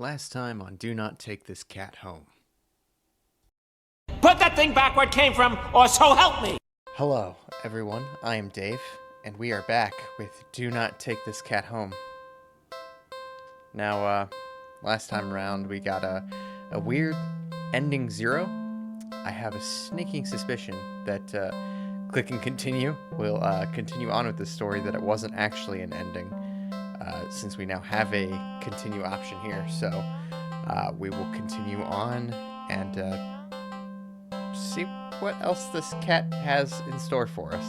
Last time on Do Not Take This Cat Home. Put that thing back where it came from, or so help me! Hello, everyone. I am Dave, and we are back with Do Not Take This Cat Home. Now, last time around, we got a weird ending 0. I have a sneaking suspicion that clicking continue will continue on with the story, that it wasn't actually an ending, since we now have a continue option here. So we will continue on and see what else this cat has in store for us.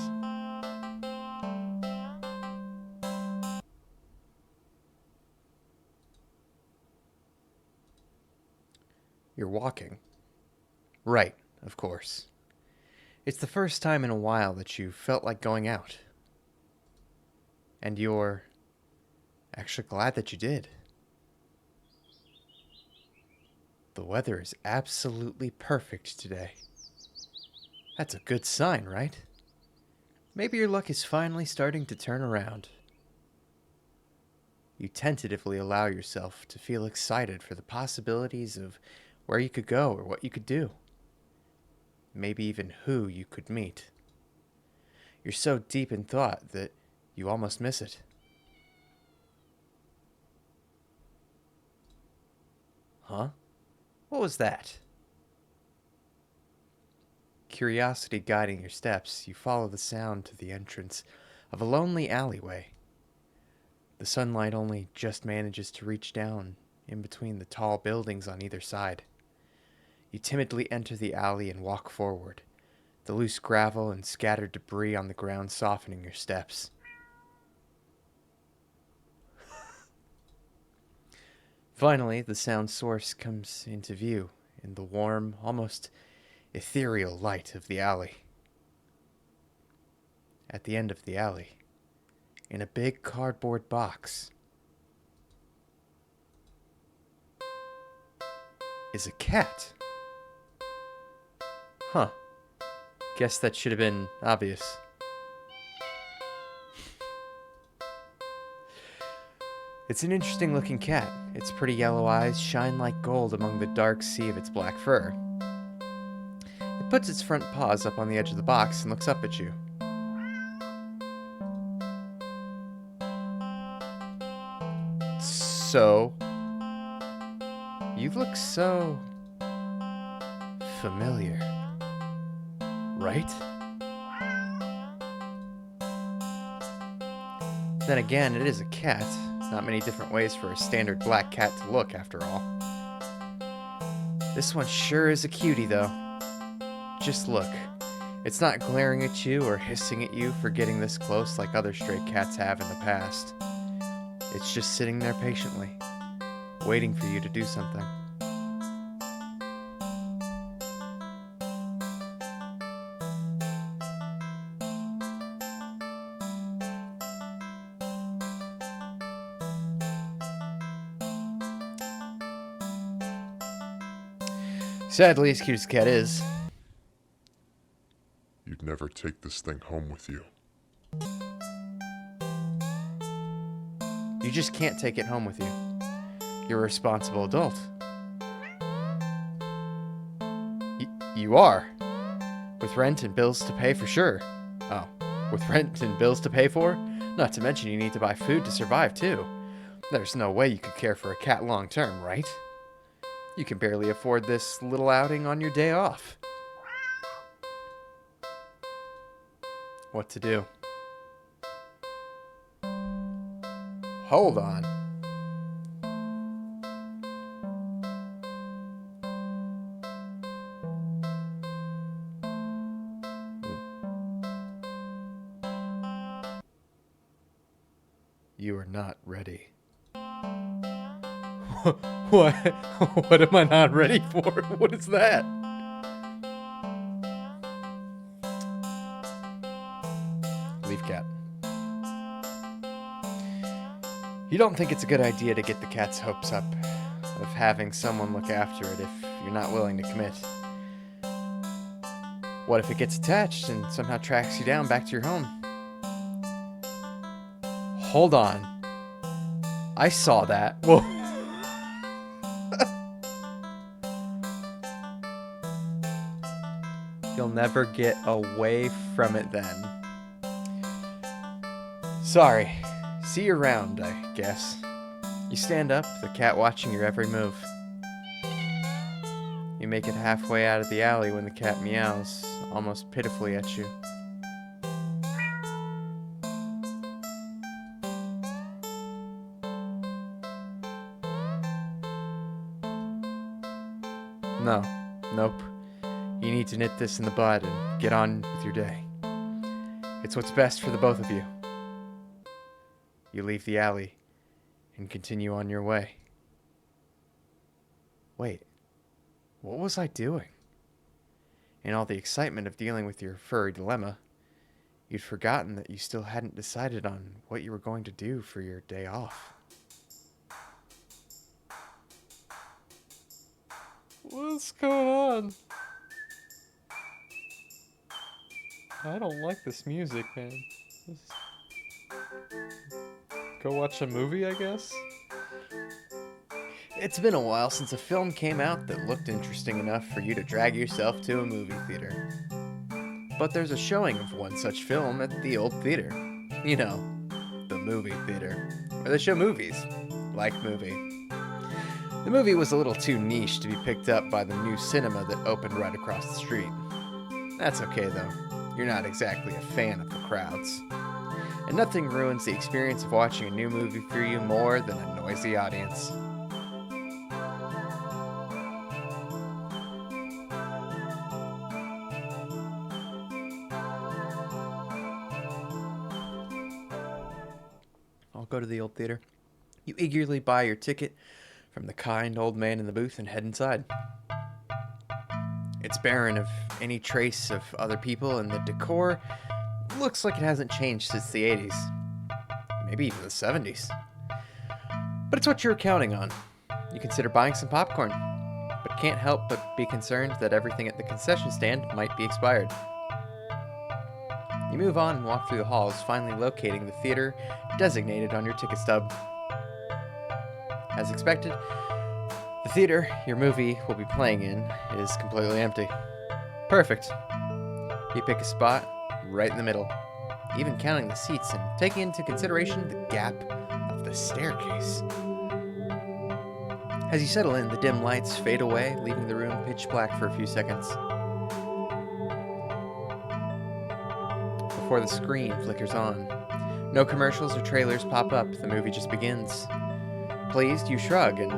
You're walking. Right, of course. It's the first time in a while that you felt like going out. And you're actually glad that you did. The weather is absolutely perfect today. That's a good sign, right? Maybe your luck is finally starting to turn around. You tentatively allow yourself to feel excited for the possibilities of where you could go or what you could do. Maybe even who you could meet. You're so deep in thought that you almost miss it. Huh? What was that? Curiosity guiding your steps, you follow the sound to the entrance of a lonely alleyway. The sunlight only just manages to reach down in between the tall buildings on either side. You timidly enter the alley and walk forward, the loose gravel and scattered debris on the ground softening your steps. Finally, the sound source comes into view in the warm, almost ethereal light of the alley. At the end of the alley, in a big cardboard box, is a cat. Huh. Guess that should have been obvious. It's an interesting looking cat. Its pretty yellow eyes shine like gold among the dark sea of its black fur. It puts its front paws up on the edge of the box and looks up at you. So, you look so familiar, right? Then again, it is a cat. Not many different ways for a standard black cat to look, after all. This one sure is a cutie, though. Just look. It's not glaring at you or hissing at you for getting this close like other stray cats have in the past. It's just sitting there patiently, waiting for you to do something. Sadly, as cute as the cat is, You'd never take this thing home with you. you just can't take it home with you. You're a responsible adult. You are. With rent and bills to pay for sure. Oh, with rent and bills to pay for? Not to mention you need to buy food to survive too. There's no way you could care for a cat long term, right? You can barely afford this little outing on your day off. What to do? Hold on. You are not ready. What? What am I not ready for? What is that? Leaf cat. You don't think it's a good idea to get the cat's hopes up of having someone look after it if you're not willing to commit. What if it gets attached and somehow tracks you down back to your home? Hold on. I saw that. Whoa. you'll never get away from it then. Sorry. See you around, I guess. You stand up, the cat watching your every move. You make it halfway out of the alley when the cat meows, almost pitifully at you. No. Nope. You need to nip this in the bud and get on with your day. It's what's best for the both of you. You leave the alley and continue on your way. Wait, what was I doing? In all the excitement of dealing with your furry dilemma, you'd forgotten that you still hadn't decided on what you were going to do for your day off. What's going on? I don't like this music, man. Go watch a movie, I guess? It's been a while since a film came out that looked interesting enough for you to drag yourself to a movie theater. But there's a showing of one such film at the old theater. You know, the movie theater. Where they show movies. Like movie. The movie was a little too niche to be picked up by the new cinema that opened right across the street. That's okay though. You're not exactly a fan of the crowds. And nothing ruins the experience of watching a new movie for you more than a noisy audience. I'll go to the old theater. You eagerly buy your ticket from the kind old man in the booth and head inside. It's barren of any trace of other people, and the decor looks like it hasn't changed since the 80s. Maybe even the 70s. But it's what you were counting on. You consider buying some popcorn, but can't help but be concerned that everything at the concession stand might be expired. You move on and walk through the halls, finally locating the theater designated on your ticket stub. As expected, the theater your movie will be playing in is completely empty. Perfect. You pick a spot right in the middle, even counting the seats and taking into consideration the gap of the staircase. As you settle in, the dim lights fade away, leaving the room pitch black for a few seconds. Before the screen flickers on, no commercials or trailers pop up, the movie just begins. Pleased, you shrug and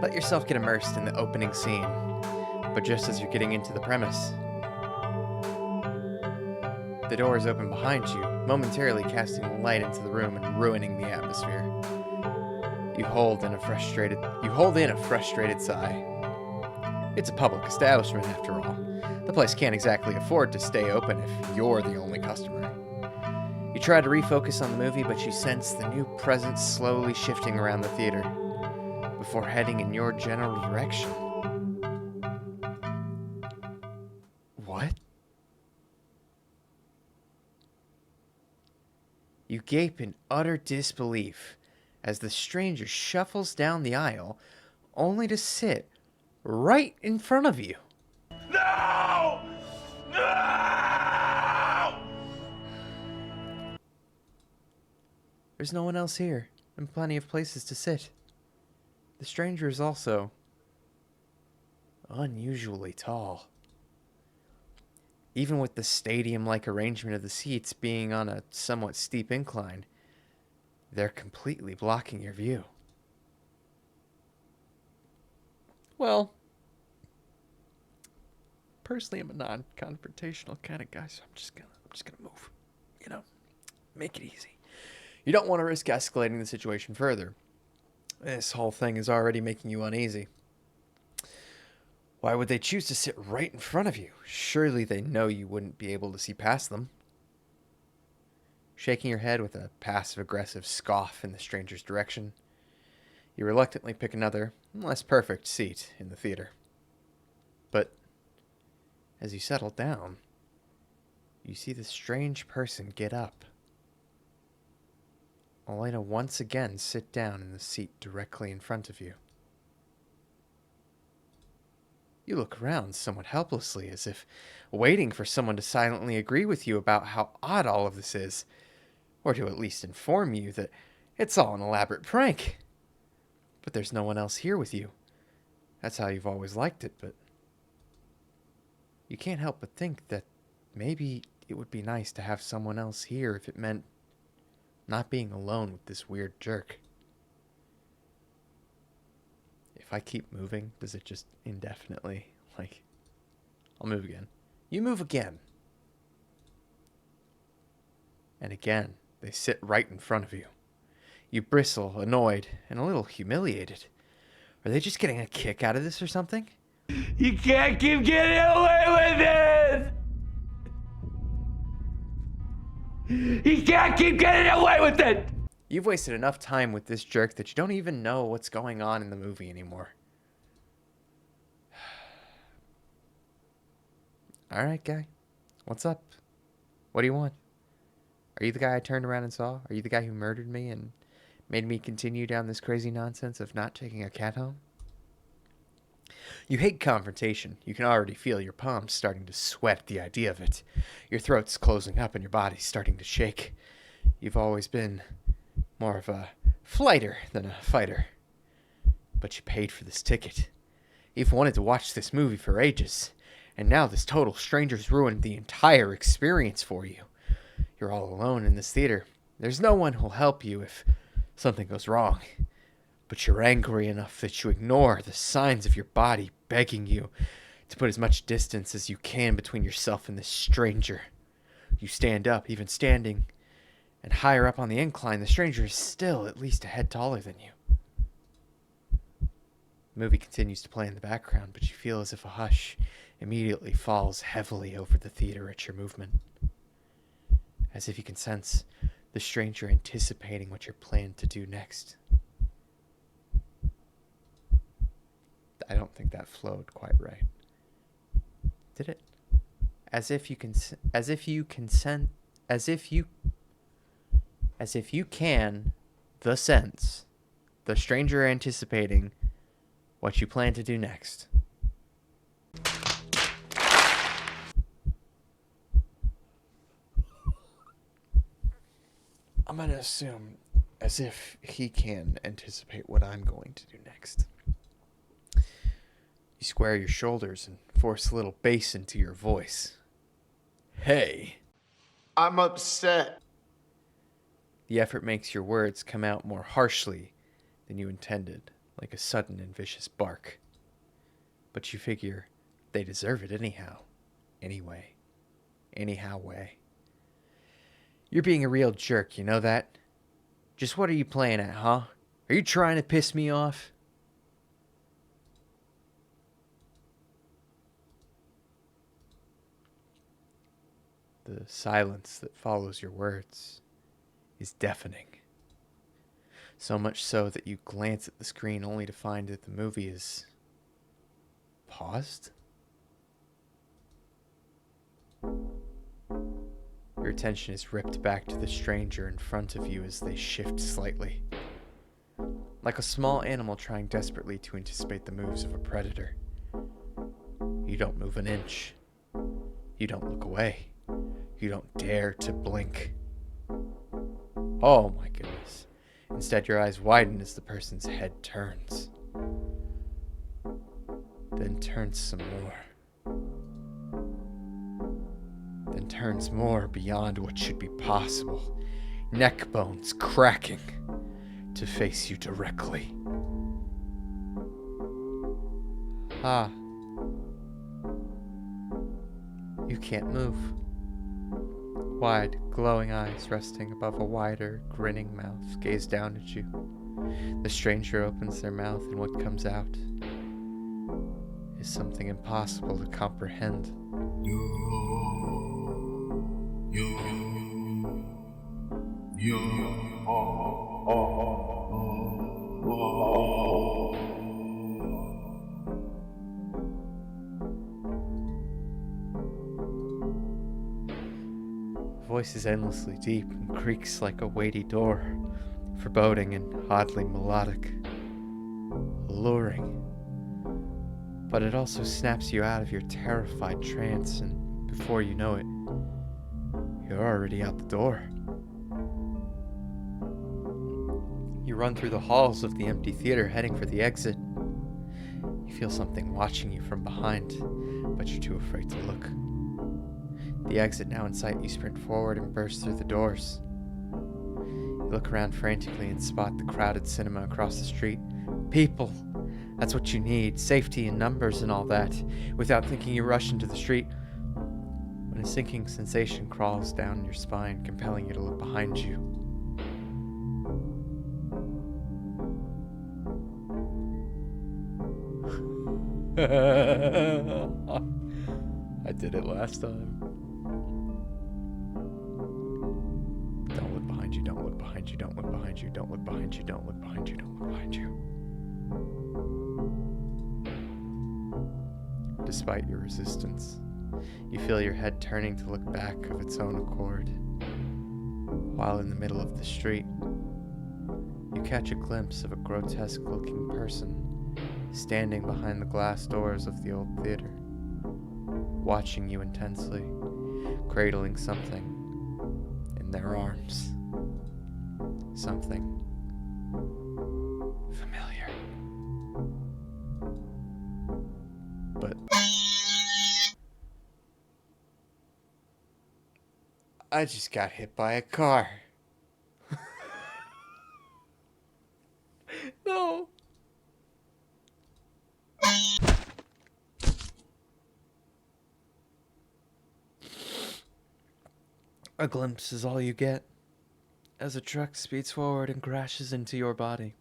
let yourself get immersed in the opening scene. But just as you're getting into the premise, the doors open behind you, momentarily casting light into the room and ruining the atmosphere. You hold in a frustrated sigh. It's a public establishment after all. The place can't exactly afford to stay open if you're the only customer. You try to refocus on the movie, but you sense the new presence slowly shifting around the theater before heading in your general direction. What? You gape in utter disbelief as the stranger shuffles down the aisle, only to sit right in front of you. No! No! There's no one else here, and plenty of places to sit. The stranger is also unusually tall. Even with the stadium-like arrangement of the seats being on a somewhat steep incline, they're completely blocking your view. Well, personally, I'm a non-confrontational kind of guy, so I'm just gonna move. You know, make it easy. You don't want to risk escalating the situation further. This whole thing is already making you uneasy. Why would they choose to sit right in front of you? Surely they know you wouldn't be able to see past them. Shaking your head with a passive-aggressive scoff in the stranger's direction, you reluctantly pick another, less perfect seat in the theater. But as you settle down, you see the strange person get up, only to once again sit down in the seat directly in front of you. You look around somewhat helplessly, as if waiting for someone to silently agree with you about how odd all of this is, or to at least inform you that it's all an elaborate prank. But there's no one else here with you. That's how you've always liked it, but you can't help but think that maybe it would be nice to have someone else here if it meant not being alone with this weird jerk. If I keep moving, does it just indefinitely, like, I'll move again. You move again. And again, they sit right in front of you. You bristle, annoyed, and a little humiliated. Are they just getting a kick out of this or something? You can't keep getting away with it! You can't keep getting away with it! You've wasted enough time with this jerk that you don't even know what's going on in the movie anymore. Alright, guy. What's up? What do you want? Are you the guy I turned around and saw? Are you the guy who murdered me and made me continue down this crazy nonsense of not taking a cat home? You hate confrontation. You can already feel your palms starting to sweat at the idea of it. Your throat's closing up and your body's starting to shake. You've always been more of a flighter than a fighter. But you paid for this ticket. You've wanted to watch this movie for ages. And now this total stranger's ruined the entire experience for you. You're all alone in this theater. There's no one who'll help you if something goes wrong. But you're angry enough that you ignore the signs of your body begging you to put as much distance as you can between yourself and this stranger. You stand up, even standing, and higher up on the incline, the stranger is still at least a head taller than you. The movie continues to play in the background, but you feel as if a hush immediately falls heavily over the theater at your movement. As if you can sense the stranger anticipating what you're planning to do next. I don't think that flowed quite right. Did it? As if you can, the sense, the stranger anticipating what you plan to do next. I'm going to assume as if he can anticipate what I'm going to do next. You square your shoulders and force a little bass into your voice. Hey. I'm upset. The effort makes your words come out more harshly than you intended, like a sudden and vicious bark. But you figure they deserve it anyhow. Anyway. Anyhow way. You're being a real jerk, you know that? Just what are you playing at, huh? Are you trying to piss me off? The silence that follows your words is deafening. So much so that you glance at the screen only to find that the movie is paused. Your attention is ripped back to the stranger in front of you as they shift slightly. Like a small animal trying desperately to anticipate the moves of a predator. You don't move an inch. You don't look away. You don't dare to blink. Oh my goodness. Instead, your eyes widen as the person's head turns. Then turns some more. Then turns more beyond what should be possible. Neck bones cracking to face you directly. Ah. You can't move. Wide, glowing eyes resting above a wider, grinning mouth gaze down at you. The stranger opens their mouth and what comes out is something impossible to comprehend. Voice is endlessly deep and creaks like a weighty door, foreboding and oddly melodic, alluring. But it also snaps you out of your terrified trance, and before you know it, you're already out the door. You run through the halls of the empty theater, heading for the exit. You feel something watching you from behind, but you're too afraid to look. The exit now in sight, you sprint forward and burst through the doors. You look around frantically and spot the crowded cinema across the street. People! That's what you need, safety and numbers and all that. Without thinking, you rush into the street, when a sinking sensation crawls down your spine, compelling you to look behind you. I did it last time. Don't look behind you, don't look behind you, don't look behind you, don't look behind you, don't look behind you, don't look behind you. Despite your resistance, you feel your head turning to look back of its own accord. While in the middle of the street, you catch a glimpse of a grotesque-looking person standing behind the glass doors of the old theater, watching you intensely, cradling something in their arms. Something familiar. But I just got hit by a car. No. A glimpse is all you get as a truck speeds forward and crashes into your body.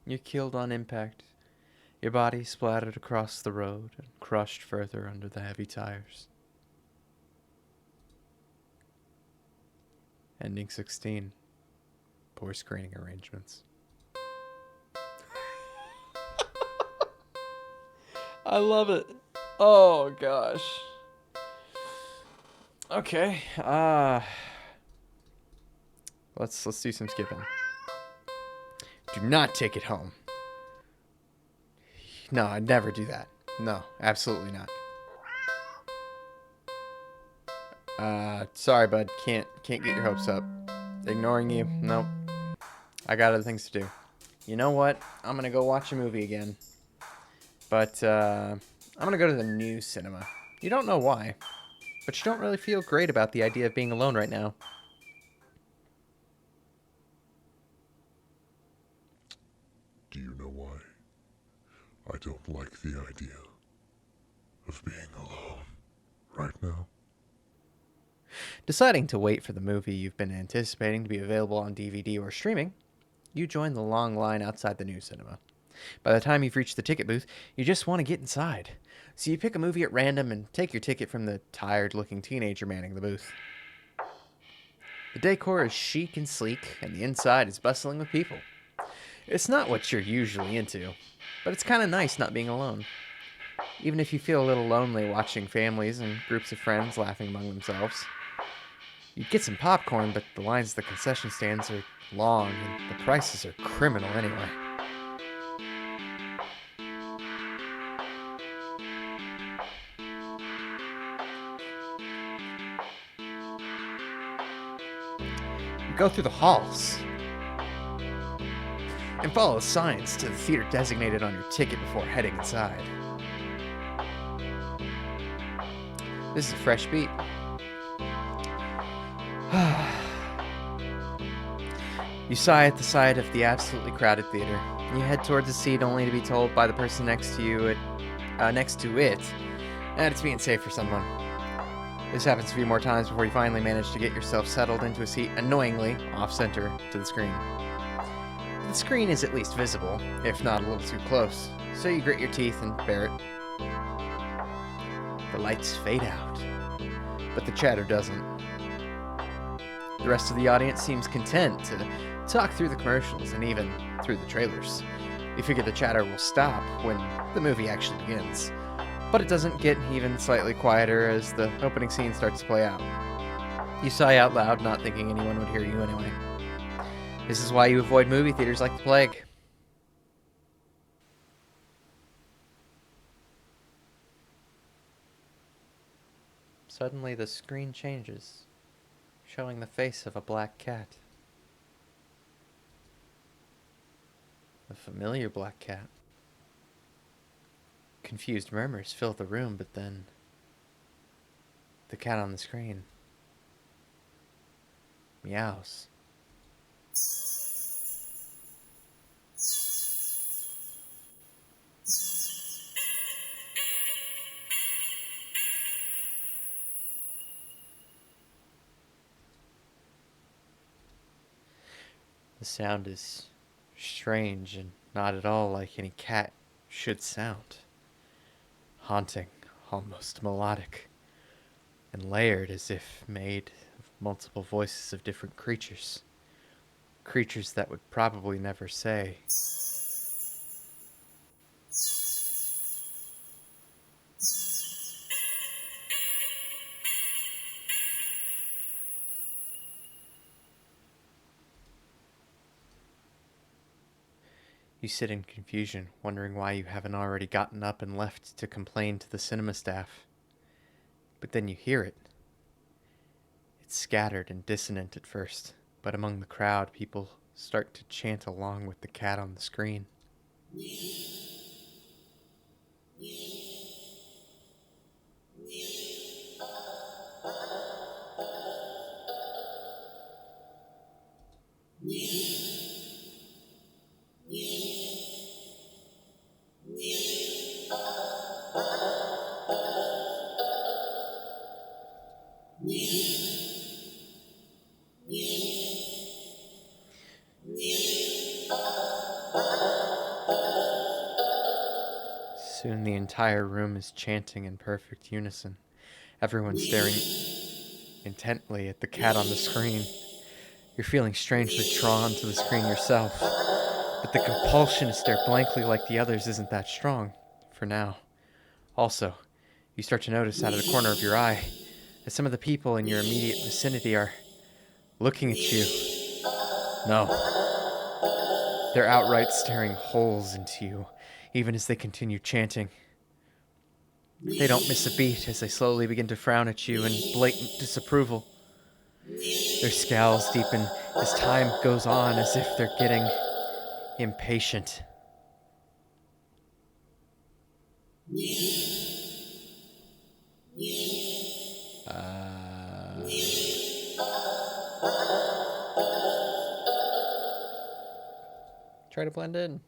You're killed on impact, your body splattered across the road and crushed further under the heavy tires. Ending 16. Poor screening arrangements. I love it. Oh gosh. Okay. Let's do some skipping. Do not take it home. No, I'd never do that. No, absolutely not. Sorry, bud. Can't get your hopes up. Ignoring you. Nope. I got other things to do. You know what? I'm gonna go watch a movie again. But, I'm gonna go to the new cinema. You don't know why, but you don't really feel great about the idea of being alone right now. Do you know why? I don't like the idea of being alone right now. Deciding to wait for the movie you've been anticipating to be available on DVD or streaming, you join the long line outside the new cinema. By the time you've reached the ticket booth, you just want to get inside. So you pick a movie at random and take your ticket from the tired-looking teenager manning the booth. The decor is chic and sleek, and the inside is bustling with people. It's not what you're usually into, but it's kind of nice not being alone. Even if you feel a little lonely watching families and groups of friends laughing among themselves. You'd get some popcorn, but the lines at the concession stands are long, and the prices are criminal anyway. You go through the halls and follow the signs to the theater designated on your ticket before heading inside. This is a fresh beat. You sigh at the sight of the absolutely crowded theater. You head towards a seat only to be told by the person next to you, next to it, that it's being saved for someone. This happens a few more times before you finally manage to get yourself settled into a seat, annoyingly off-center to the screen. The screen is at least visible, if not a little too close, so you grit your teeth and bear it. The lights fade out, but the chatter doesn't. The rest of the audience seems content to talk through the commercials and even through the trailers. You figure the chatter will stop when the movie actually begins, but it doesn't get even slightly quieter as the opening scene starts to play out. You sigh out loud, not thinking anyone would hear you anyway. This is why you avoid movie theaters like the plague. Suddenly the screen changes, showing the face of a black cat. A familiar black cat. Confused murmurs fill the room, but then the cat on the screen meows. The sound is strange and not at all like any cat should sound. Haunting, almost melodic, and layered as if made of multiple voices of different creatures. Creatures that would probably never say. You sit in confusion, wondering why you haven't already gotten up and left to complain to the cinema staff. But then you hear it. It's scattered and dissonant at first, but among the crowd, people start to chant along with the cat on the screen. Soon the entire room is chanting in perfect unison, everyone staring intently at the cat on the screen. You're feeling strangely drawn to the screen yourself, but the compulsion to stare blankly like the others isn't that strong, for now. Also, you start to notice out of the corner of your eye that some of the people in your immediate vicinity are looking at you. No. They're outright staring holes into you, even as they continue chanting. They don't miss a beat as they slowly begin to frown at you in blatant disapproval. Their scowls deepen as time goes on, as if they're getting impatient. Try to blend in.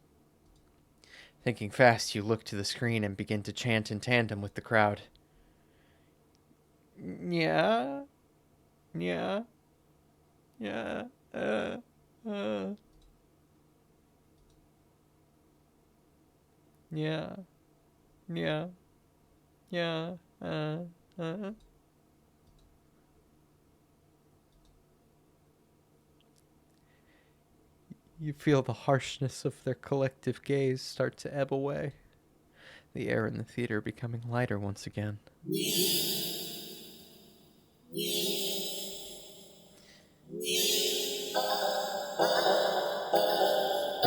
Thinking fast, you look to the screen and begin to chant in tandem with the crowd. Yeah, yeah, yeah, uh. Yeah, yeah, yeah, uh. You feel the harshness of their collective gaze start to ebb away, the air in the theater becoming lighter once again. You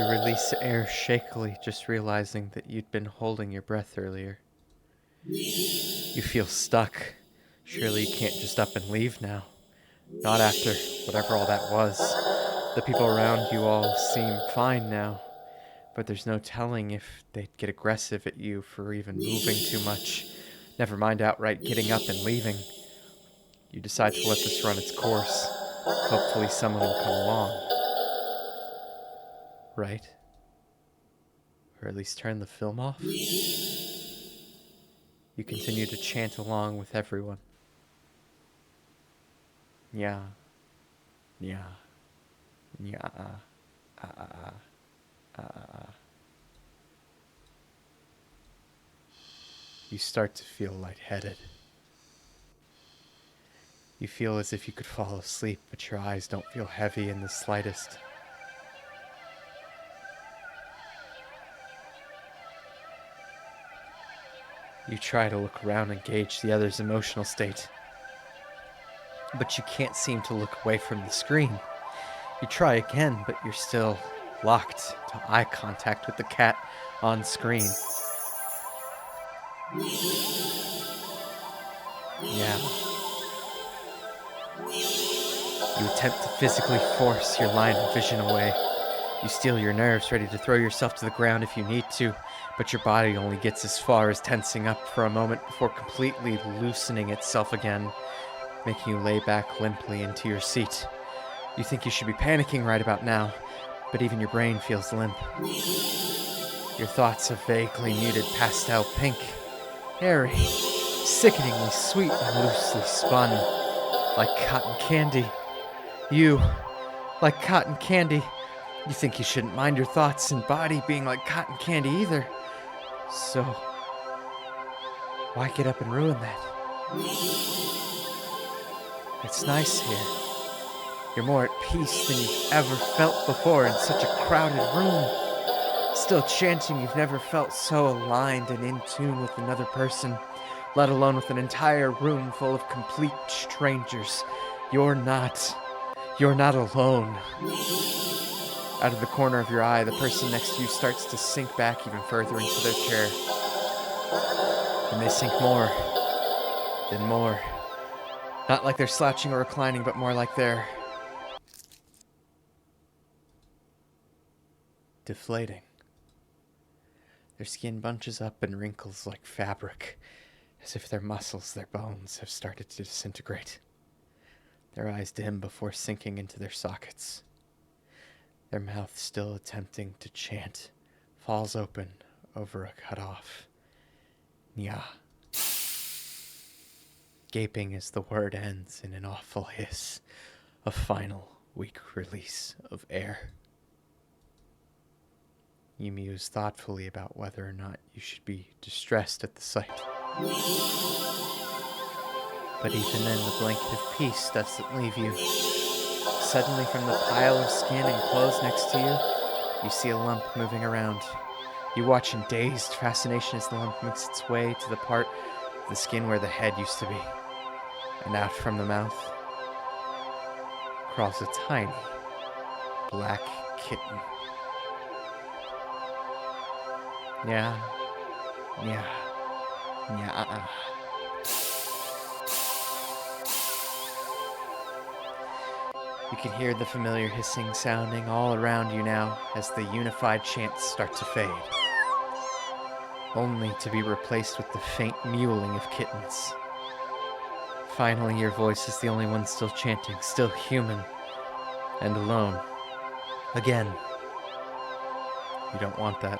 release air shakily, just realizing that you'd been holding your breath earlier. You feel stuck. Surely you can't just up and leave now. Not after whatever all that was. The people around you all seem fine now, but there's no telling if they'd get aggressive at you for even moving too much. Never mind outright getting up and leaving. You decide to let this run its course. Hopefully someone will come along. Right? Or at least turn the film off? You continue to chant along with everyone. Yeah. Yeah. Yeah. You start to feel lightheaded. You feel as if you could fall asleep, but your eyes don't feel heavy in the slightest. You try to look around and gauge the other's emotional state. but you can't seem to look away from the screen. You try again, but you're still locked to eye contact with the cat on screen. Yeah. You attempt to physically force your line of vision away. You steel your nerves, ready to throw yourself to the ground if you need to, but your body only gets as far as tensing up for a moment before completely loosening itself again, making you lay back limply into your seat. You think you should be panicking right about now, but even your brain feels limp. Your thoughts are vaguely muted pastel pink, airy, sickeningly sweet and loosely spun, like cotton candy. You, like cotton candy. You think you shouldn't mind your thoughts and body being like cotton candy either. So, why get up and ruin that? It's nice here. You're more at peace than you've ever felt before in such a crowded room. Still chanting, you've never felt so aligned and in tune with another person, let alone with an entire room full of complete strangers. You're not alone. Out of the corner of your eye, the person next to you starts to sink back even further into their chair. And they sink more, then more. Not like they're slouching or reclining, but more like they're deflating. Their skin bunches up and wrinkles like fabric, as if their muscles, their bones, have started to disintegrate. Their eyes dim before sinking into their sockets. Their mouth, still attempting to chant, falls open over a cutoff. Nya. Gaping as the word ends in an awful hiss, a final weak release of air. You muse thoughtfully about whether or not you should be distressed at the sight. But even then, the blanket of peace doesn't leave you. Suddenly, from the pile of skin and clothes next to you, you see a lump moving around. You watch in dazed fascination as the lump makes its way to the part of the skin where the head used to be. And out from the mouth crawls a tiny black kitten. Yeah. You can hear the familiar hissing sounding all around you now as the unified chants start to fade, only to be replaced with the faint mewling of kittens. Finally, your voice is the only one still chanting, still human, and alone. Again. You don't want that.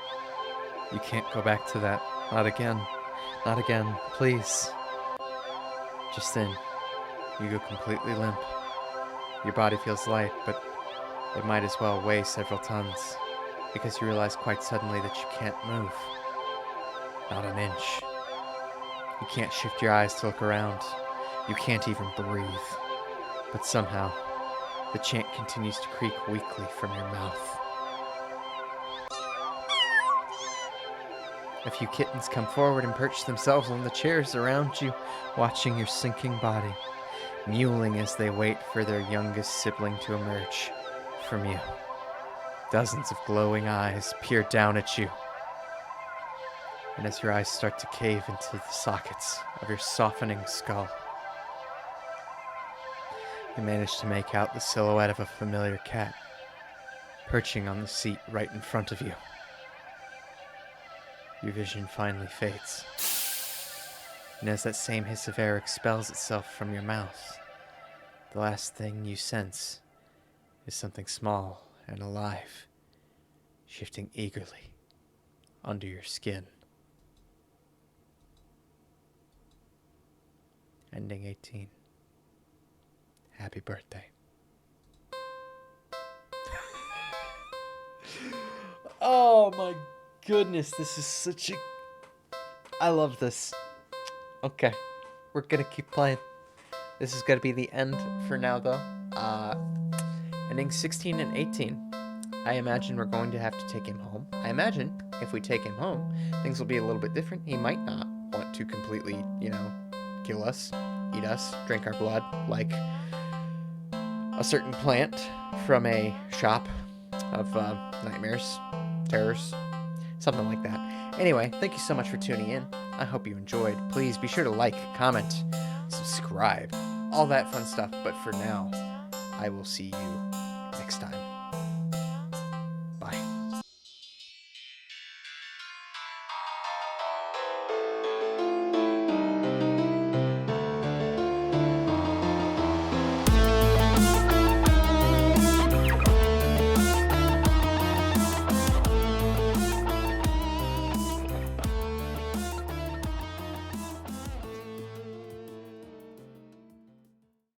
You can't go back to that. Not again. Not again. Please. Just then, you go completely limp. Your body feels light, but it might as well weigh several tons, because you realize quite suddenly that you can't move. Not an inch. You can't shift your eyes to look around. You can't even breathe. But somehow, the chant continues to creak weakly from your mouth. A few kittens come forward and perch themselves on the chairs around you, watching your sinking body, mewling as they wait for their youngest sibling to emerge from you. Dozens of glowing eyes peer down at you. And as your eyes start to cave into the sockets of your softening skull, you manage to make out the silhouette of a familiar cat, perching on the seat right in front of you. Your vision finally fades. And as that same hiss of air expels itself from your mouth, the last thing you sense is something small and alive, shifting eagerly under your skin. Ending 18. Happy birthday. Oh my goodness, this is such a... I love this. Okay, we're gonna keep playing. This is gonna be the end for now, though. Ending 16 and 18. I imagine we're going to have to take him home. I imagine if we take him home, things will be a little bit different. He might not want to completely, kill us, eat us, drink our blood, like a certain plant from a shop of nightmares, terrors, something like that. Anyway, thank you so much for tuning in. I hope you enjoyed. Please be sure to like, comment, subscribe, all that fun stuff. But for now, I will see you next time.